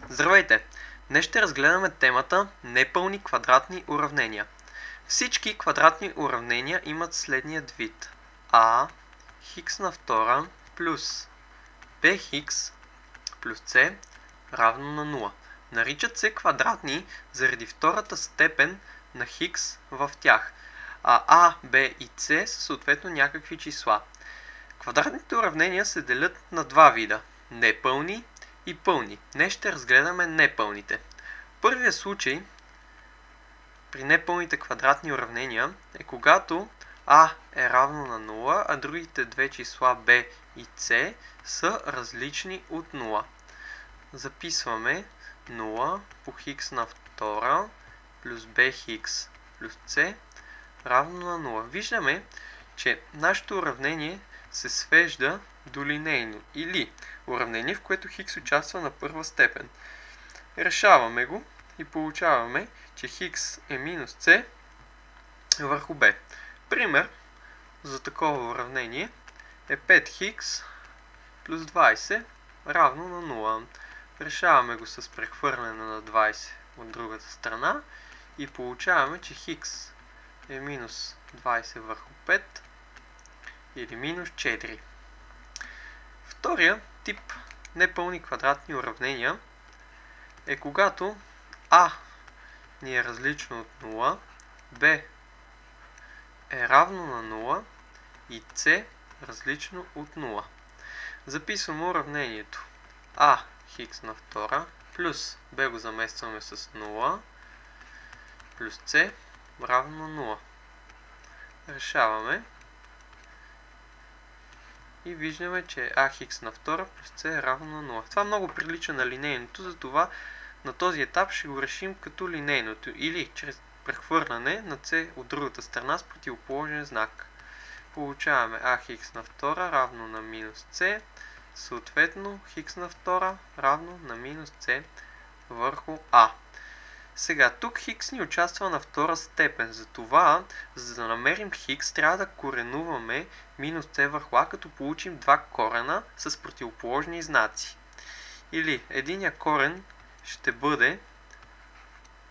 Здравейте! Днес ще разгледаме темата непълни квадратни уравнения. Всички квадратни уравнения имат следният вид: а хикс на втора плюс bx плюс c равно на 0. Наричат се квадратни заради втората степен на хикс в тях, а, б и c са съответно някакви числа. Квадратните уравнения се делят на два вида – непълни и пълни. Днес ще разгледаме непълните. Първият случай при непълните квадратни уравнения е когато а е равно на 0, а другите две числа b и c са различни от 0. Записваме 0 по хикс на втора плюс bx плюс c равно на 0. Виждаме, че нашето уравнение се свежда до линейно или уравнение, в което хикс участва на първа степен. Решаваме го и получаваме, че хикс е минус c върху b. Пример за такова уравнение е 5х плюс 20 равно на 0. Решаваме го с прехвърляне на 20 от другата страна и получаваме, че хикс е минус 20 върху 5 или минус 4. Втория тип непълни квадратни уравнения е когато а ни е различно от 0, b е равно на 0 и c различно от 0. Записваме уравнението а хикс на втора плюс b го заместваме с 0 плюс c равно на 0. Решаваме и виждаме, че а хикс на втора плюс c е равно на 0. Това много прилича на линейното, затова на този етап ще го решим като линейното или чрез прехвърляне на c от другата страна с противоположен знак. Получаваме а хикс на втора равно на минус c, съответно хикс на втора равно на минус c върху а. Сега, тук хикс ни участва на втора степен, затова, за да намерим хикс, трябва да коренуваме минус c върху а, като получим два корена с противоположни знаци. Или единия корен ще бъде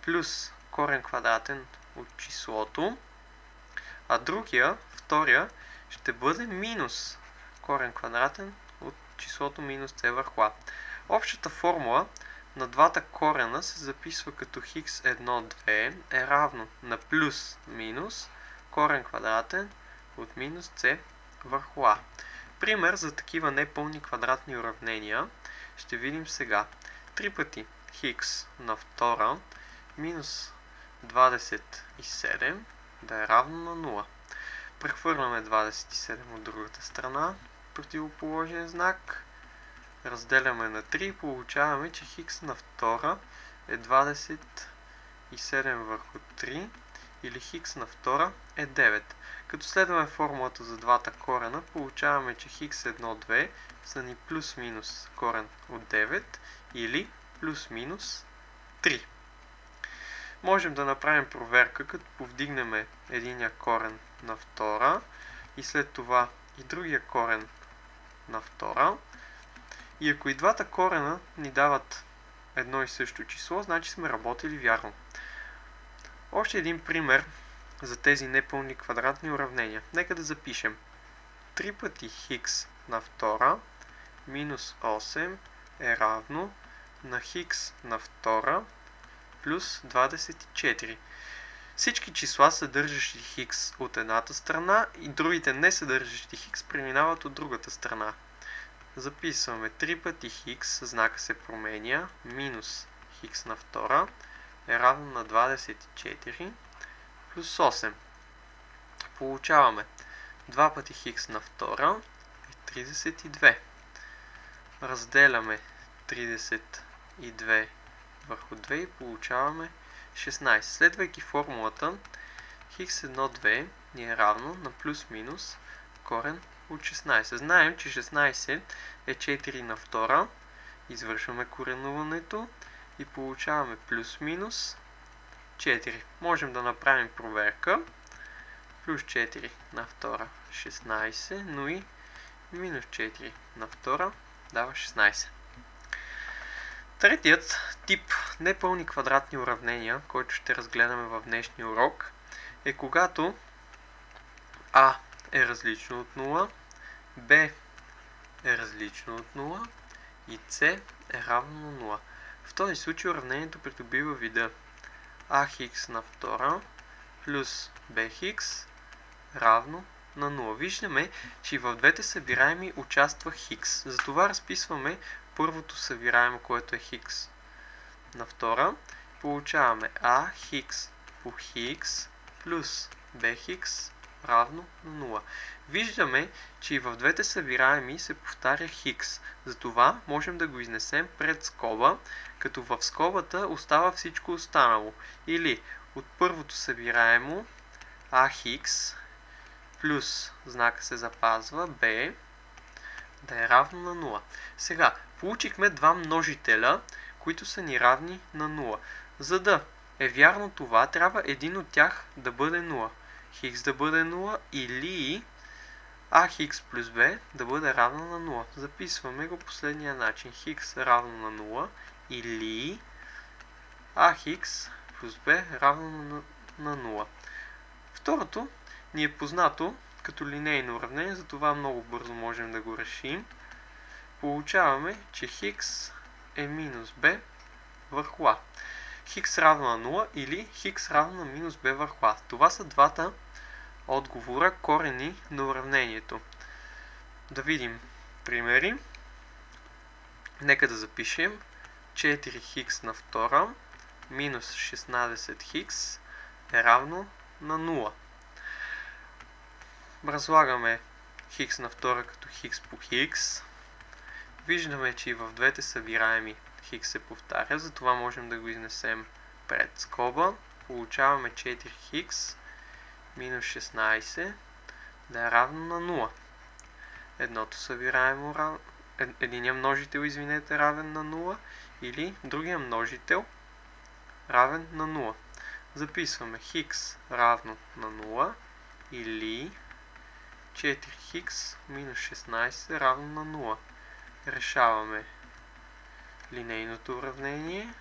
плюс корен квадратен от числото, а другия, втория, ще бъде минус корен квадратен от числото минус c върху а. Общата формула на двата корена се записва като хикс 1, 2 е равно на плюс минус корен квадратен от минус c върху а. Пример за такива непълни квадратни уравнения ще видим сега. 3 пъти хикс на втора минус 27 да е равно на 0. Прехвърляме 27 от другата страна, противоположен знак. Разделяме на 3 и получаваме, че хикс на втора е 27 върху 3 или хикс на втора е 9. Като следваме формулата за двата корена, получаваме, че хикс 1, 2 са ни плюс-минус корен от 9 или плюс-минус 3. Можем да направим проверка, като повдигнем единия корен на втора и след това и другия корен на втора. И ако и двата корена ни дават едно и също число, значи сме работили вярно. Още един пример за тези непълни квадратни уравнения. Нека да запишем. 3 пъти хикс на втора минус 8 е равно на хикс на втора плюс 24. Всички числа, съдържащи хикс от едната страна и другите не съдържащи хикс, преминават от другата страна. Записваме 3 пъти хикс, знака се променя, минус хикс на втора е равно на 24 плюс 8. Получаваме 2 пъти хикс на втора е 32. Разделяме 32 върху 2 и получаваме 16. Следвайки формулата, хикс 1, 2 ни е равно на плюс-минус корен от 16. Знаем, че 16 е 4 на втора. Извършваме коренуването и получаваме плюс-минус 4. Можем да направим проверка. Плюс 4 на втора 16, но и минус 4 на втора дава 16. Третият тип непълни квадратни уравнения, който ще разгледаме в днешния урок, е когато А е различно от 0, Б е различно от 0 и С е равно на 0. В този случай уравнението придобива вида ax на втора плюс bx равно на 0. Виждаме, че в двете събираеми участва хикс. Затова разписваме първото събираемо, което е хикс на втора. Получаваме a хикс по хикс плюс bx равно на 0. Виждаме, че и в двете събираеми се повтаря хикс. Затова можем да го изнесем пред скоба, като в скобата остава всичко останало. Или от първото събираемо a хикс плюс знака се запазва b да е равно на 0. Сега, получихме два множителя, които са ни равни на 0. За да е вярно това, трябва един от тях да бъде 0. Хикс да бъде 0 или а хикс плюс b да бъде равно на 0. Записваме го последния начин. Хикс равно на 0 или а хикс плюс b равно на 0. Второто ни е познато като линейно уравнение, затова много бързо можем да го решим. Получаваме, че хикс е минус b върху а. Хикс равно на 0 или хикс равно на минус b върху а. Това са двата отговора, корени на уравнението. Да видим примери. Нека да запишем 4 хикс на втора минус 16 хикс е равно на 0. Разлагаме хикс на втора като хикс по хикс. Виждаме, че и в двете събираеми хикс се повтаря, затова можем да го изнесем пред скоба. Получаваме 4 хикс минус 16 да е равно на 0. Единият множител, равен на 0 или другия множител равен на 0. Записваме хикс равно на 0 или 4 хикс минус 16 равно на 0. Решаваме линейното уравнение.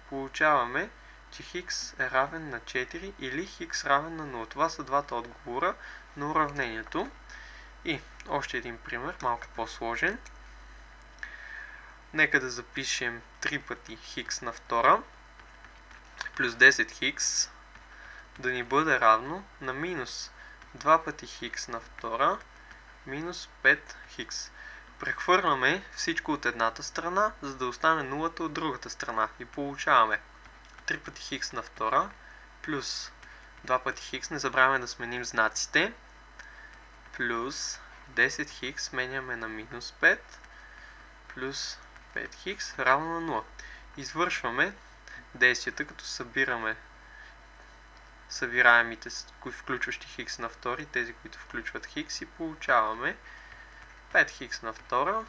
Получаваме, че хикс е равен на 4 или хикс равен на 0. Това са двата отговора на уравнението. И още един пример, малко по-сложен. Нека да запишем 3 пъти хикс на втора плюс 10 хикс да ни бъде равно на минус 2 пъти хикс на втора минус 5 хикс. Прехвърляме всичко от едната страна, за да остане нулата от другата страна. И получаваме 3 пъти хикс на втора плюс 2 пъти хикс, не забравяме да сменим знаците, плюс 10 хикс сменяме на минус 5 плюс 5 хикс равно на 0. Извършваме действията, като събираме събираемите, включващи хикс на втори, тези, които включват хикс, и получаваме 5 хикс на втора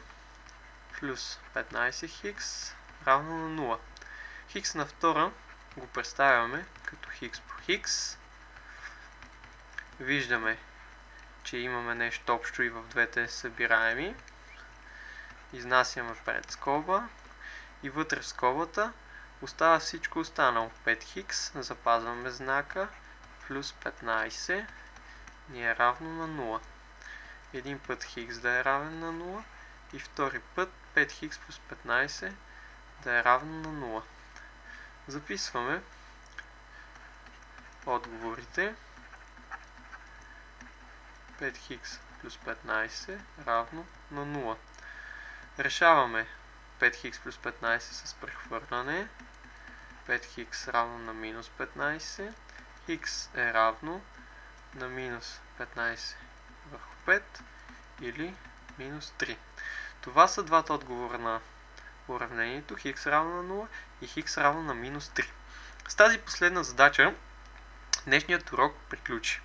плюс 15 хикс равно на 0. Хикс на втора го представяме като хикс по хикс. Виждаме, че имаме нещо общо и в двете събираеми. Изнасяме пред скоба и вътре в скобата остава всичко останало. 5 хикс, запазваме знака, плюс 15 ни е равно на 0. Един път хикс да е равен на 0 и втори път 5 хикс плюс 15 да е равно на 0. Записваме отговорите. 5 хикс плюс 15 равно на 0. Решаваме 5 хикс плюс 15 с прехвърляне. 5 хикс равно на минус 15. Хикс е равно на минус 15 върху 5 или минус 3. Това са двата отговора на уравнението. Хикс равно на 0 и хикс равно на минус 3. С тази последна задача днешният урок приключи.